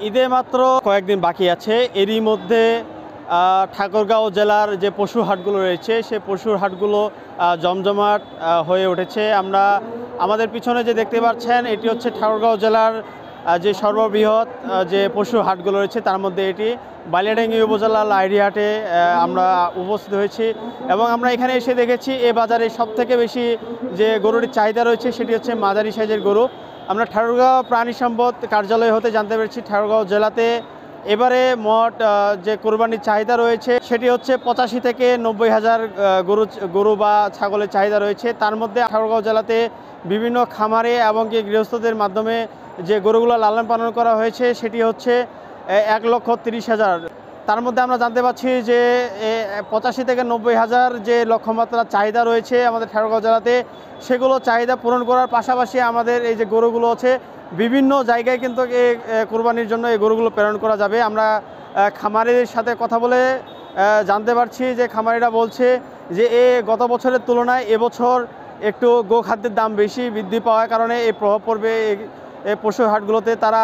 ঈদে মাত্র কয়েকদিন বাকি আছে। এরই মধ্যে ঠাকুরগাঁও জেলার যে পশুর হাটগুলো রয়েছে সেই পশুর হাটগুলো জমজমাট হয়ে উঠেছে। আমরা আমাদের পিছনে যে দেখতে পাচ্ছেন এটি হচ্ছে ঠাকুরগাঁও জেলার যে সর্ববৃহৎ যে পশুর হাটগুলো রয়েছে তার মধ্যে এটি বালিয়াডাঙ্গি উপজেলার লাইরিহাটে আমরা উপস্থিত হয়েছি এবং আমরা এখানে এসে দেখেছি এই বাজারে সবথেকে বেশি যে গরুটির চাহিদা রয়েছে সেটি হচ্ছে মাঝারি সাইজের গরু। আমরা ঠাকুরগাঁও প্রাণী সম্পদ কার্যালয় হতে জানতে পেরেছি ঠাকুরগাঁও জেলাতে এবারে মোট যে কোরবানির চাহিদা রয়েছে সেটি হচ্ছে 85 থেকে 90 হাজার গরু বা ছাগলের চাহিদা রয়েছে। তার মধ্যে ঠাকুরগাঁও জেলাতে বিভিন্ন খামারে এবং কি গৃহস্থদের মাধ্যমে যে গরুগুলো লালন পালন করা হয়েছে সেটি হচ্ছে 1,30,000। তার মধ্যে আমরা জানতে পারছি যে 85 থেকে 90 হাজার যে লক্ষ্যমাত্রার চাহিদা রয়েছে আমাদের ঠাকুরগাঁও জেলাতে, সেগুলো চাহিদা পূরণ করার পাশাপাশি আমাদের এই যে গরুগুলো আছে বিভিন্ন জায়গায় কিন্তু কোরবানির জন্য এই গরুগুলো প্রেরণ করা যাবে। আমরা খামারিদের সাথে কথা বলে জানতে পারছি যে খামারিরা বলছে যে গত বছরের তুলনায় এবছর একটু গোখাদ্যের দাম বেশি বৃদ্ধি পাওয়ার কারণে এই প্রভাব পড়বে এই পশু হাটগুলোতে। তারা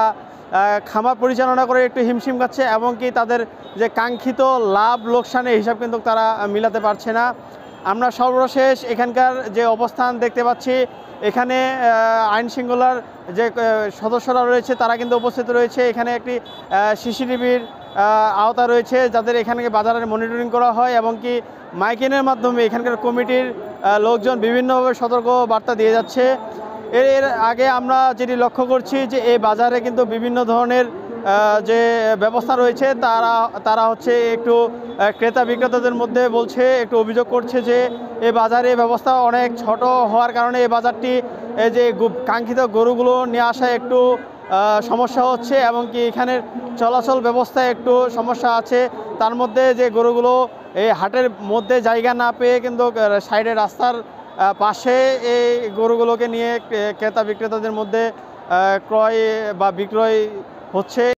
খামার পরিচালনা করে একটু হিমশিম খাচ্ছে এবং কি তাদের যে কাঙ্ক্ষিত লাভ লোকসানের হিসাব কিন্তু তারা মিলাতে পারছে না। আমরা সর্বশেষ এখানকার যে অবস্থান দেখতে পাচ্ছি, এখানে আইন শৃঙ্খলার যে সদস্যরা রয়েছে তারা কিন্তু উপস্থিত রয়েছে। এখানে একটি সিসিটিভির আওতা রয়েছে যাদের এখানে বাজারের মনিটরিং করা হয় এবং কি মাইকিংয়ের মাধ্যমে এখানকার কমিটির লোকজন বিভিন্নভাবে সতর্ক বার্তা দিয়ে যাচ্ছে। এর আগে আমরা যেটি লক্ষ্য করছি যে এই বাজারে কিন্তু বিভিন্ন ধরনের যে ব্যবস্থা রয়েছে তারা হচ্ছে একটু ক্রেতা বিক্রেতাদের মধ্যে বলছে, একটু অভিযোগ করছে যে এই বাজারে ব্যবস্থা অনেক ছোট হওয়ার কারণে এই বাজারটি যে কাঙ্ক্ষিত গরুগুলো নিয়ে আসায় একটু সমস্যা হচ্ছে এবং কি এখানের চলাচল ব্যবস্থায় একটু সমস্যা আছে। তার মধ্যে যে গরুগুলো এই হাটের মধ্যে জায়গা না পেয়ে কিন্তু সাইডে রাস্তার পাশে এই গরুগুলোকে নিয়ে ক্রেতা বিক্রেতাদের মধ্যে ক্রয় বা বিক্রয় হচ্ছে।